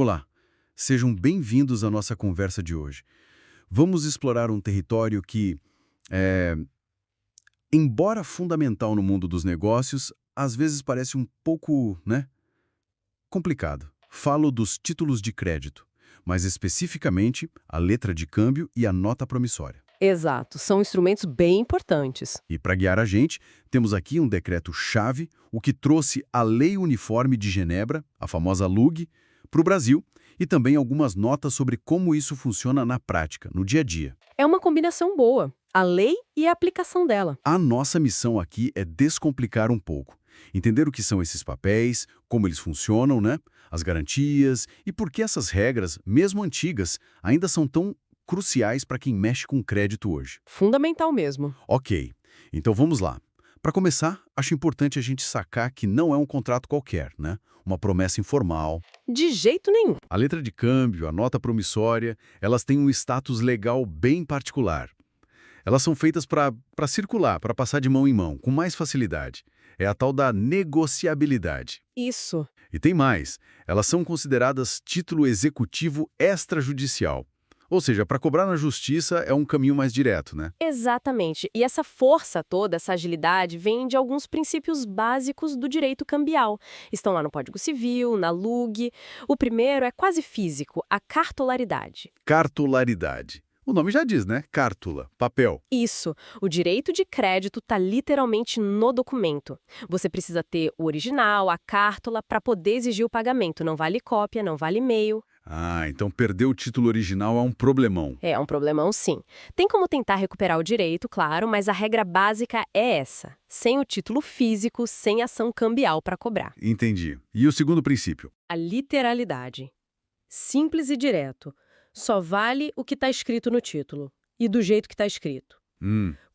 Olá, sejam bem-vindos à nossa conversa de hoje. Vamos explorar um território que, é, embora fundamental no mundo dos negócios, às vezes parece um pouco, complicado. Falo dos títulos de crédito, mais especificamente a letra de câmbio e a nota promissória. Exato, são instrumentos bem importantes. E para guiar a gente, temos aqui um decreto-chave, o que trouxe a Lei Uniforme de Genebra, a famosa LUG, para o Brasil, e também algumas notas sobre como isso funciona na prática, no dia a dia. É uma combinação boa, a lei e a aplicação dela. A nossa missão aqui é descomplicar um pouco, entender o que são esses papéis, como eles funcionam, as garantias e por que essas regras, mesmo antigas, ainda são tão cruciais para quem mexe com crédito hoje. Fundamental mesmo. Ok, então vamos lá. Para começar, acho importante a gente sacar que não é um contrato qualquer, uma promessa informal. De jeito nenhum. A letra de câmbio, a nota promissória, elas têm um status legal bem particular. Elas são feitas para circular, para passar de mão em mão, com mais facilidade. É a tal da negociabilidade. Isso. E tem mais, elas são consideradas título executivo extrajudicial. Ou seja, para cobrar na justiça é um caminho mais direto, Exatamente. E essa força toda, essa agilidade, vem de alguns princípios básicos do direito cambial. Estão lá no Código Civil, na LUG. O primeiro é quase físico, a cartolaridade. Cartularidade. O nome já diz, Cártula, papel. Isso. O direito de crédito está literalmente no documento. Você precisa ter o original, a cártula, para poder exigir o pagamento. Não vale cópia, não vale e-mail. Ah, então perder o título original é um problemão. É um problemão, sim. Tem como tentar recuperar o direito, claro, mas a regra básica é essa. Sem o título físico, sem ação cambial para cobrar. Entendi. E o segundo princípio? A literalidade. Simples e direto. Só vale o que está escrito no título. E do jeito que está escrito.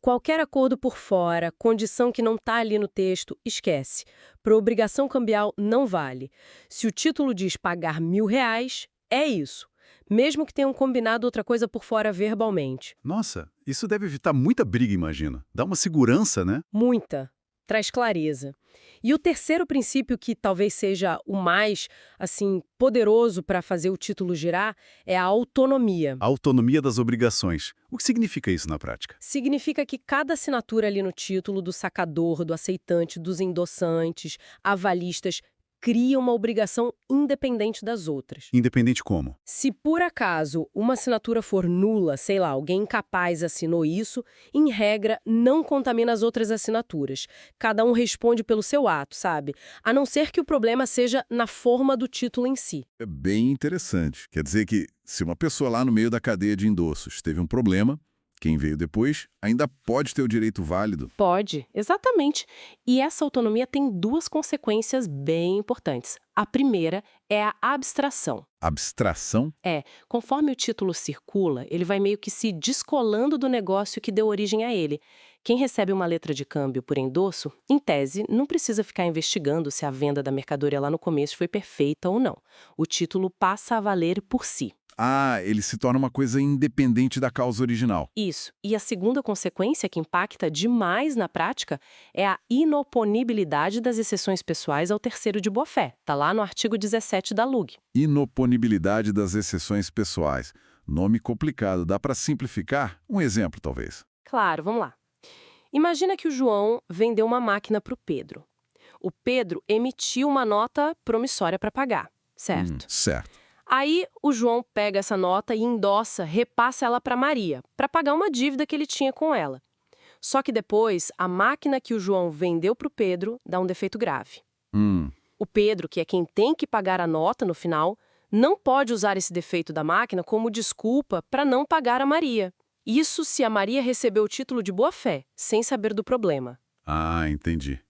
Qualquer acordo por fora, condição que não está ali no texto, esquece. Para obrigação cambial, não vale. Se o título diz pagar R$1.000, é isso. Mesmo que tenham combinado outra coisa por fora verbalmente. Nossa, isso deve evitar muita briga, imagino. Dá uma segurança, Muita. Traz clareza. E o terceiro princípio, que talvez seja o mais, poderoso para fazer o título girar, é a autonomia. A autonomia das obrigações. O que significa isso na prática? Significa que cada assinatura ali no título do sacador, do aceitante, dos endossantes, avalistas, cria uma obrigação independente das outras. Independente como? Se por acaso uma assinatura for nula, sei lá, alguém incapaz assinou isso, em regra, não contamina as outras assinaturas. Cada um responde pelo seu ato, sabe? A não ser que o problema seja na forma do título em si. É bem interessante. Quer dizer que, se uma pessoa lá no meio da cadeia de endossos teve um problema, quem veio depois ainda pode ter o direito válido. Pode, exatamente. E essa autonomia tem duas consequências bem importantes. A primeira é a abstração. Abstração? Conforme o título circula, ele vai meio que se descolando do negócio que deu origem a ele. Quem recebe uma letra de câmbio por endosso, em tese, não precisa ficar investigando se a venda da mercadoria lá no começo foi perfeita ou não. O título passa a valer por si. Ah, ele se torna uma coisa independente da causa original. Isso. E a segunda consequência que impacta demais na prática é a inoponibilidade das exceções pessoais ao terceiro de boa-fé. Está lá no artigo 17 da LUG. Inoponibilidade das exceções pessoais. Nome complicado. Dá para simplificar? Um exemplo, talvez. Claro, vamos lá. Imagina que o João vendeu uma máquina para o Pedro. O Pedro emitiu uma nota promissória para pagar, certo? Certo. Aí o João pega essa nota e endossa, repassa ela para Maria, para pagar uma dívida que ele tinha com ela. Só que depois, a máquina que o João vendeu para o Pedro dá um defeito grave. O Pedro, que é quem tem que pagar a nota no final, não pode usar esse defeito da máquina como desculpa para não pagar a Maria. Isso se a Maria recebeu o título de boa-fé, sem saber do problema. Ah, entendi.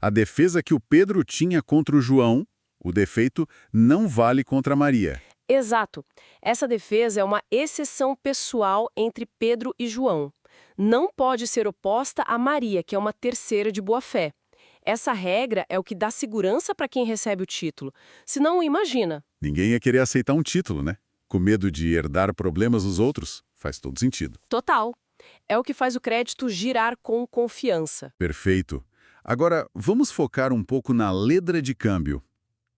A defesa que o Pedro tinha contra o João, o defeito, não vale contra a Maria. Exato. Essa defesa é uma exceção pessoal entre Pedro e João. Não pode ser oposta a Maria, que é uma terceira de boa-fé. Essa regra é o que dá segurança para quem recebe o título. Senão, imagina. Ninguém ia querer aceitar um título, Com medo de herdar problemas dos outros. Faz todo sentido. Total. É o que faz o crédito girar com confiança. Perfeito. Agora, vamos focar um pouco na letra de câmbio.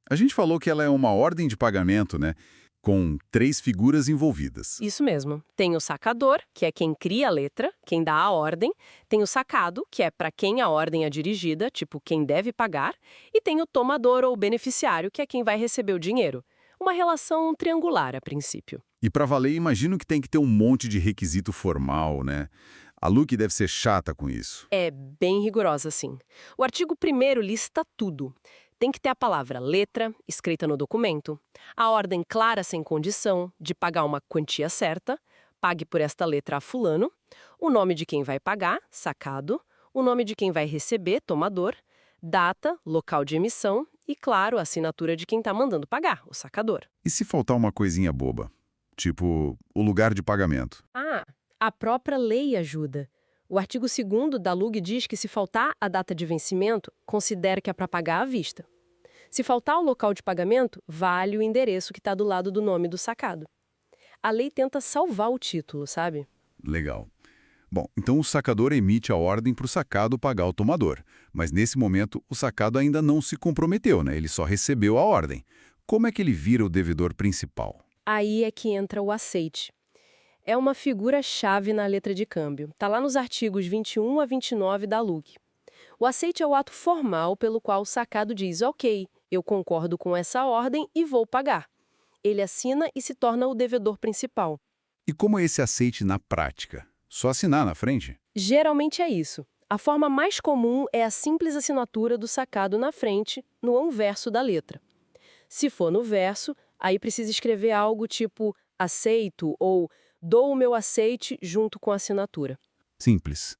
A gente falou que ela é uma ordem de pagamento, né? Com 3 figuras envolvidas. Isso mesmo. Tem o sacador, que é quem cria a letra, quem dá a ordem. Tem o sacado, que é para quem a ordem é dirigida, tipo quem deve pagar. E tem o tomador ou beneficiário, que é quem vai receber o dinheiro. Uma relação triangular, a princípio. E para valer, imagino que tem que ter um monte de requisito formal, né? A Luke deve ser chata com isso. É bem rigorosa, sim. O artigo 1º lista tudo. Tem que ter a palavra letra, escrita no documento, a ordem clara sem condição, de pagar uma quantia certa, pague por esta letra a fulano, o nome de quem vai pagar, sacado, o nome de quem vai receber, tomador, data, local de emissão e, claro, a assinatura de quem está mandando pagar, o sacador. E se faltar uma coisinha boba? Tipo, o lugar de pagamento. Ah, a própria lei ajuda. O artigo 2º da LUG diz que se faltar a data de vencimento, considere que é para pagar à vista. Se faltar o local de pagamento, vale o endereço que está do lado do nome do sacado. A lei tenta salvar o título, sabe? Legal. Bom, então o sacador emite a ordem para o sacado pagar o tomador. Mas nesse momento, o sacado ainda não se comprometeu, né? Ele só recebeu a ordem. Como é que ele vira o devedor principal? Aí é que entra o aceite. É uma figura-chave na letra de câmbio. Está lá nos artigos 21 a 29 da LUG. O aceite é o ato formal pelo qual o sacado diz: ok, eu concordo com essa ordem e vou pagar. Ele assina e se torna o devedor principal. E como é esse aceite na prática? Só assinar na frente? Geralmente é isso. A forma mais comum é a simples assinatura do sacado na frente, no anverso da letra. Se for no verso, aí precisa escrever algo tipo aceito ou dou o meu aceite junto com a assinatura. Simples.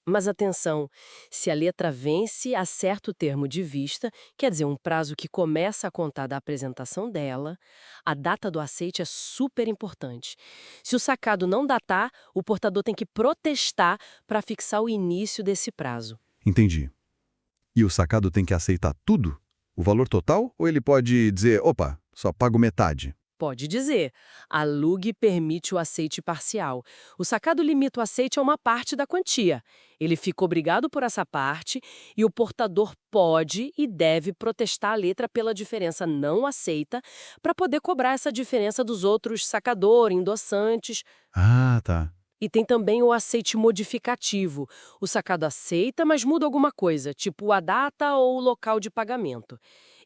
Mas atenção, se a letra vence a certo termo de vista, quer dizer, um prazo que começa a contar da apresentação dela, a data do aceite é super importante. Se o sacado não datar, o portador tem que protestar para fixar o início desse prazo. Entendi. E o sacado tem que aceitar tudo? O valor total? Ou ele pode dizer, opa, só pago metade? Pode dizer, a LUG permite o aceite parcial. O sacado limita o aceite a uma parte da quantia. Ele fica obrigado por essa parte e o portador pode e deve protestar a letra pela diferença não aceita para poder cobrar essa diferença dos outros sacador, endossantes. Ah, tá. E tem também o aceite modificativo. O sacado aceita, mas muda alguma coisa, tipo a data ou o local de pagamento.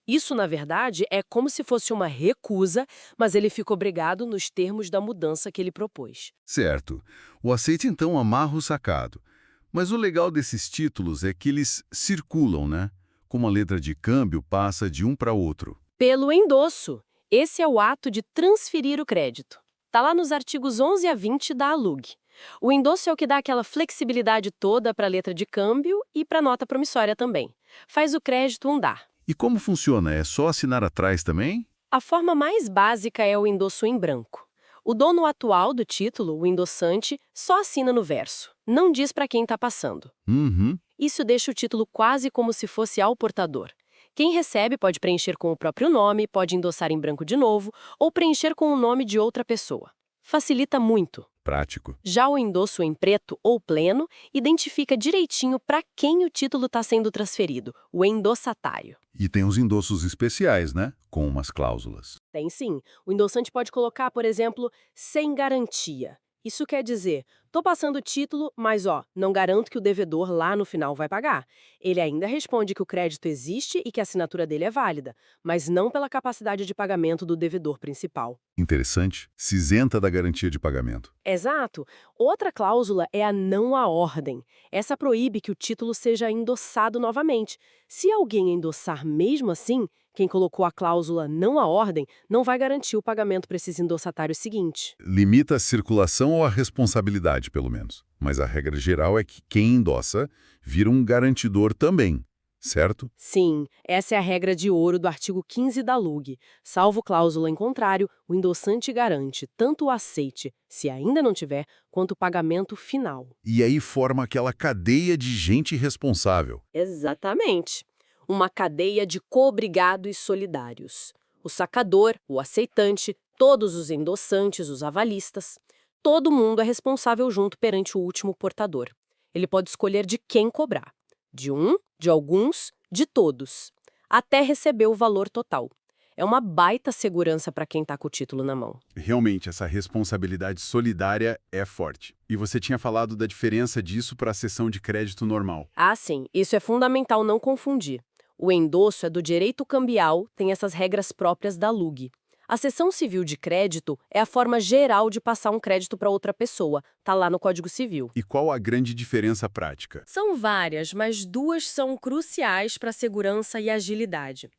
Isso, na verdade, é como se fosse uma recusa, mas ele fica obrigado nos termos da mudança que ele propôs. Certo. O aceite, então, amarra o sacado. Mas o legal desses títulos é que eles circulam, né? Como a letra de câmbio passa de um para outro. Pelo endosso. Esse é o ato de transferir o crédito. Está lá nos artigos 11 a 20 da ALUG. O endosso é o que dá aquela flexibilidade toda para a letra de câmbio e para a nota promissória também. Faz o crédito andar. E como funciona? É só assinar atrás também? A forma mais básica é o endosso em branco. O dono atual do título, o endossante, só assina no verso. Não diz para quem está passando. Uhum. Isso deixa o título quase como se fosse ao portador. Quem recebe pode preencher com o próprio nome, pode endossar em branco de novo, ou preencher com o nome de outra pessoa. Facilita muito. Prático. Já o endosso em preto ou pleno identifica direitinho para quem o título está sendo transferido, o endossatário. E tem os endossos especiais, né? Com umas cláusulas. Tem sim. O endossante pode colocar, por exemplo, sem garantia. Isso quer dizer, tô passando o título, mas não garanto que o devedor lá no final vai pagar. Ele ainda responde que o crédito existe e que a assinatura dele é válida, mas não pela capacidade de pagamento do devedor principal. Interessante. Se isenta da garantia de pagamento. Exato. Outra cláusula é a não à ordem. Essa proíbe que o título seja endossado novamente. Se alguém endossar mesmo assim, quem colocou a cláusula não à ordem não vai garantir o pagamento para esses endossatários seguinte. Limita a circulação ou a responsabilidade, pelo menos. Mas a regra geral é que quem endossa vira um garantidor também, certo? Sim, essa é a regra de ouro do artigo 15 da LUG. Salvo cláusula em contrário, o endossante garante tanto o aceite, se ainda não tiver, quanto o pagamento final. E aí forma aquela cadeia de gente responsável. Exatamente. Uma cadeia de coobrigados solidários. O sacador, o aceitante, todos os endossantes, os avalistas. Todo mundo é responsável junto perante o último portador. Ele pode escolher de quem cobrar. De um, de alguns, de todos. até receber o valor total. É uma baita segurança para quem está com o título na mão. Realmente, essa responsabilidade solidária é forte. E você tinha falado da diferença disso para a cessão de crédito normal. Ah, sim, isso é fundamental não confundir. O endosso é do direito cambial, tem essas regras próprias da LUG. A cessão civil de crédito é a forma geral de passar um crédito para outra pessoa, tá lá no Código Civil. E qual a grande diferença prática? São várias, mas duas são cruciais para a segurança e agilidade.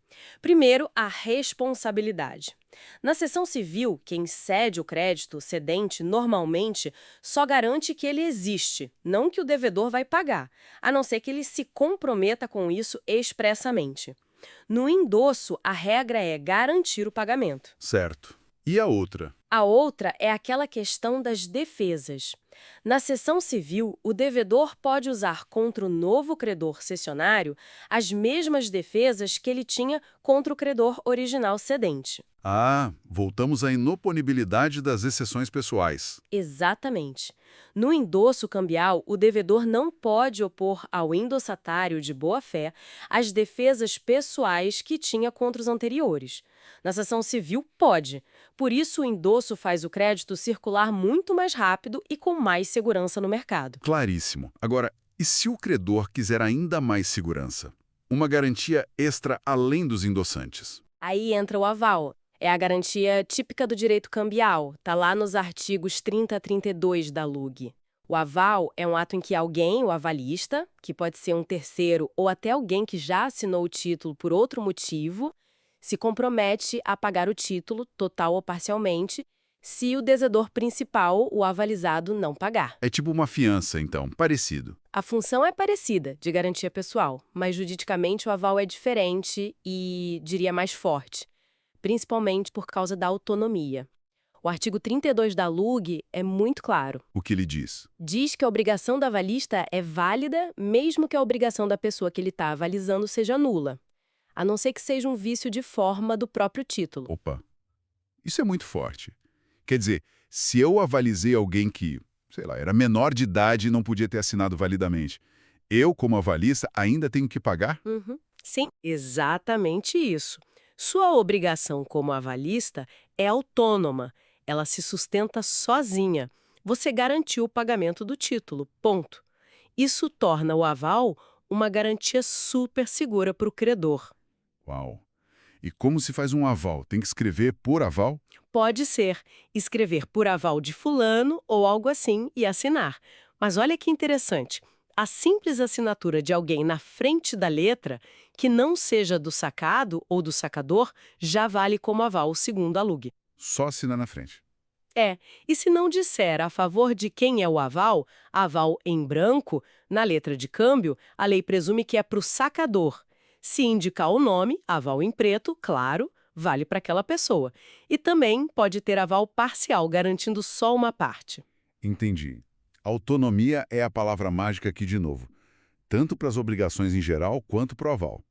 Primeiro, a responsabilidade. Na seção civil, quem cede o crédito, o cedente, normalmente só garante que ele existe, não que o devedor vai pagar, a não ser que ele se comprometa com isso expressamente. No endosso, a regra é garantir o pagamento. Certo. E a outra? A outra é aquela questão das defesas. Na seção civil, o devedor pode usar contra o novo credor cessionário as mesmas defesas que ele tinha contra o credor original cedente. Ah, voltamos à inoponibilidade das exceções pessoais. Exatamente. No endosso cambial, o devedor não pode opor ao endossatário de boa-fé as defesas pessoais que tinha contra os anteriores. Na seção civil, pode. Por isso, o endosso faz o crédito circular muito mais rápido e com mais segurança no mercado. Claríssimo. Agora, e se o credor quiser ainda mais segurança? Uma garantia extra além dos endossantes? Aí entra o aval. É a garantia típica do direito cambial, está lá nos artigos 30 a 32 da LUG. O aval é um ato em que alguém, o avalista, que pode ser um terceiro ou até alguém que já assinou o título por outro motivo, se compromete a pagar o título, total ou parcialmente, se o devedor principal, o avalizado, não pagar. É tipo uma fiança, então, parecido. A função é parecida, de garantia pessoal, mas juridicamente o aval é diferente e, diria, mais forte, principalmente por causa da autonomia. O artigo 32 da LUG é muito claro. O que ele diz? Diz que a obrigação do avalista é válida, mesmo que a obrigação da pessoa que ele está avalizando seja nula, a não ser que seja um vício de forma do próprio título. Opa, isso é muito forte. Quer dizer, se eu avalizei alguém que, sei lá, era menor de idade e não podia ter assinado validamente, eu, como avalista, ainda tenho que pagar? Sim, exatamente isso. Sua obrigação como avalista é autônoma, ela se sustenta sozinha. Você garantiu o pagamento do título, ponto. Isso torna o aval uma garantia super segura para o credor. Uau! E como se faz um aval? Tem que escrever por aval? Pode ser escrever por aval de fulano ou algo assim e assinar. Mas olha que interessante. A simples assinatura de alguém na frente da letra, que não seja do sacado ou do sacador, já vale como aval segundo a LUG. Só assinar na frente. E se não disser a favor de quem é o aval em branco, na letra de câmbio, a lei presume que é para o sacador. Se indicar o nome, aval em preto, claro, vale para aquela pessoa. E também pode ter aval parcial, garantindo só uma parte. Entendi. Autonomia é a palavra mágica aqui de novo, tanto para as obrigações em geral quanto para o aval.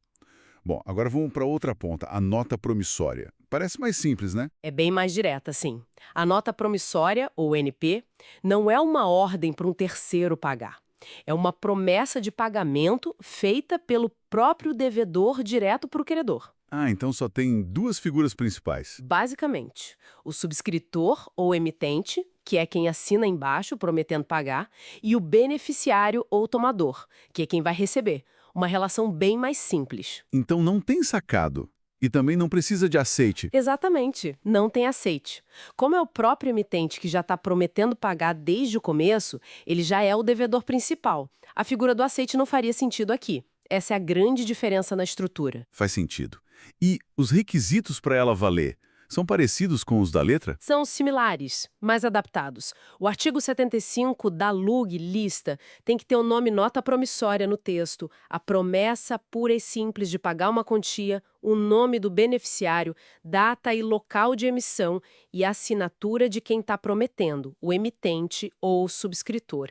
Bom, agora vamos para outra ponta, a nota promissória. Parece mais simples, né? É bem mais direta, sim. A nota promissória, ou NP, não é uma ordem para um terceiro pagar. É uma promessa de pagamento feita pelo próprio devedor direto para o credor. Ah, então só tem duas figuras principais. Basicamente, o subscritor ou emitente, que é quem assina embaixo prometendo pagar, e o beneficiário ou tomador, que é quem vai receber. Uma relação bem mais simples. Então não tem sacado. E também não precisa de aceite. Exatamente, não tem aceite. Como é o próprio emitente que já está prometendo pagar desde o começo, ele já é o devedor principal. A figura do aceite não faria sentido aqui. Essa é a grande diferença na estrutura. Faz sentido. E os requisitos para ela valer são parecidos com os da letra? São similares, mais adaptados. O artigo 75 da LUG lista tem que ter o nome nota promissória no texto, a promessa pura e simples de pagar uma quantia, o nome do beneficiário, data e local de emissão e a assinatura de quem está prometendo, o emitente ou o subscritor.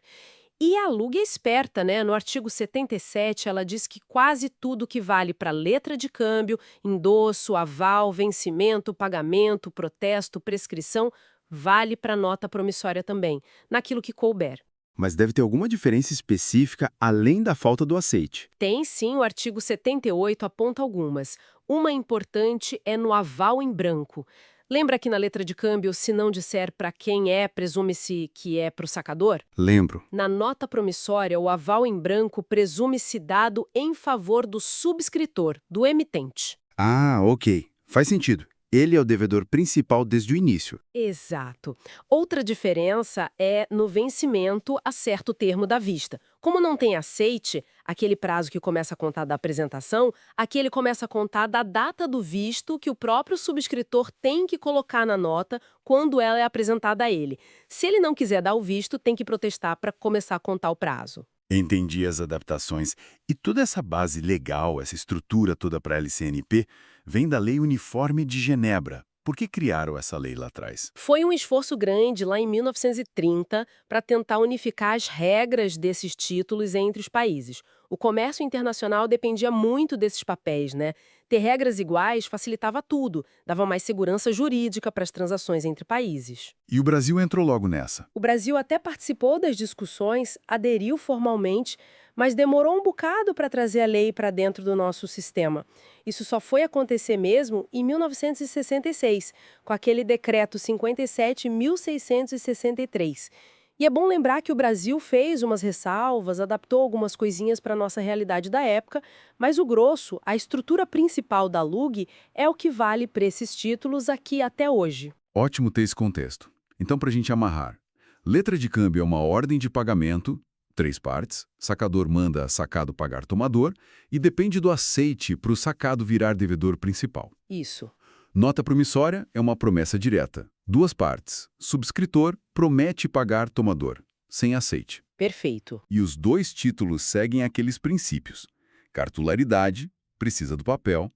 E a LUG é esperta, né? No artigo 77, ela diz que quase tudo que vale para letra de câmbio, endosso, aval, vencimento, pagamento, protesto, prescrição, vale para nota promissória também, naquilo que couber. Mas deve ter alguma diferença específica além da falta do aceite. Tem sim, o artigo 78 aponta algumas. Uma importante é no aval em branco. Lembra que na letra de câmbio, se não disser para quem é, presume-se que é para o sacador? Lembro. Na nota promissória, o aval em branco presume-se dado em favor do subscritor, do emitente. Ah, ok. Faz sentido. Ele é o devedor principal desde o início. Exato. Outra diferença é no vencimento a certo termo da vista. Como não tem aceite, aquele prazo que começa a contar da apresentação, aqui ele começa a contar da data do visto que o próprio subscritor tem que colocar na nota quando ela é apresentada a ele. Se ele não quiser dar o visto, tem que protestar para começar a contar o prazo. Entendi as adaptações. E toda essa base legal, essa estrutura toda para a LCNP, vem da Lei Uniforme de Genebra. Por que criaram essa lei lá atrás? Foi um esforço grande lá em 1930 para tentar unificar as regras desses títulos entre os países. O comércio internacional dependia muito desses papéis, né? Ter regras iguais facilitava tudo, dava mais segurança jurídica para as transações entre países. E o Brasil entrou logo nessa. O Brasil até participou das discussões, aderiu formalmente, mas demorou um bocado para trazer a lei para dentro do nosso sistema. Isso só foi acontecer mesmo em 1966, com aquele decreto 57.663. E é bom lembrar que o Brasil fez umas ressalvas, adaptou algumas coisinhas para a nossa realidade da época, mas o grosso, a estrutura principal da LUG, é o que vale para esses títulos aqui até hoje. Ótimo ter esse contexto. Então, para a gente amarrar, letra de câmbio é uma ordem de pagamento, 3 partes, sacador manda sacado pagar tomador e depende do aceite para o sacado virar devedor principal. Isso. Nota promissória é uma promessa direta, 2 partes, subscritor promete pagar tomador, sem aceite. Perfeito. E os 2 títulos seguem aqueles princípios. Cartularidade, precisa do papel,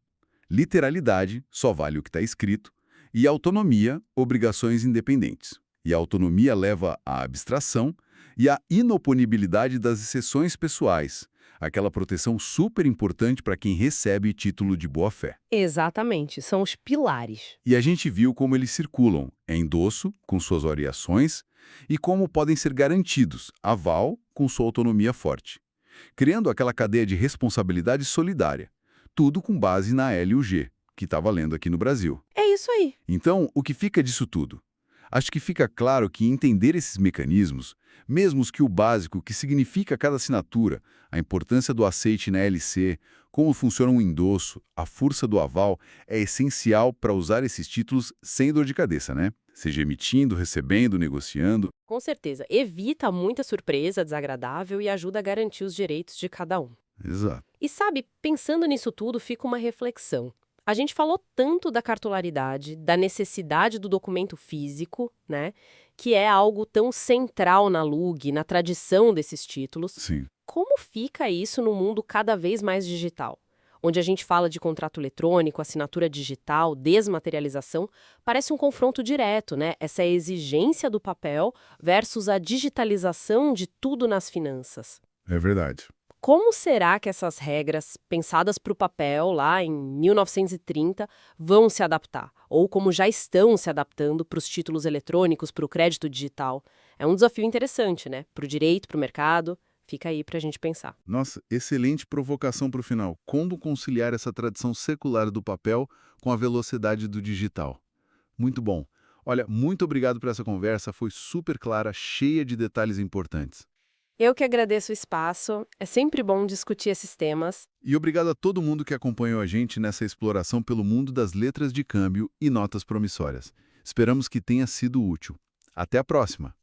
literalidade, só vale o que está escrito, e autonomia, obrigações independentes. E a autonomia leva à abstração e à inoponibilidade das exceções pessoais, aquela proteção super importante para quem recebe título de boa-fé. Exatamente, são os pilares. E a gente viu como eles circulam, endosso, com suas variações, e como podem ser garantidos, aval, com sua autonomia forte, criando aquela cadeia de responsabilidade solidária, tudo com base na LUG, que está valendo aqui no Brasil. É isso aí. Então, o que fica disso tudo? Acho que fica claro que entender esses mecanismos, mesmo os que o básico, que significa cada assinatura, a importância do aceite na LC, como funciona um endosso, a força do aval, é essencial para usar esses títulos sem dor de cabeça, né? Seja emitindo, recebendo, negociando. Com certeza, evita muita surpresa desagradável e ajuda a garantir os direitos de cada um. Exato. E sabe, pensando nisso tudo, fica uma reflexão. A gente falou tanto da cartularidade, da necessidade do documento físico, né? Que é algo tão central na LUG, na tradição desses títulos. Sim. Como fica isso no mundo cada vez mais digital? Onde a gente fala de contrato eletrônico, assinatura digital, desmaterialização, parece um confronto direto, né? Essa exigência do papel versus a digitalização de tudo nas finanças. É verdade. Como será que essas regras, pensadas para o papel lá em 1930, vão se adaptar? Ou como já estão se adaptando para os títulos eletrônicos, para o crédito digital? É um desafio interessante, né? Para o direito, para o mercado. Fica aí para a gente pensar. Nossa, excelente provocação para o final. Como conciliar essa tradição secular do papel com a velocidade do digital? Muito bom. Olha, muito obrigado por essa conversa. Foi super clara, cheia de detalhes importantes. Eu que agradeço o espaço. É sempre bom discutir esses temas. E obrigado a todo mundo que acompanhou a gente nessa exploração pelo mundo das letras de câmbio e notas promissórias. Esperamos que tenha sido útil. Até a próxima!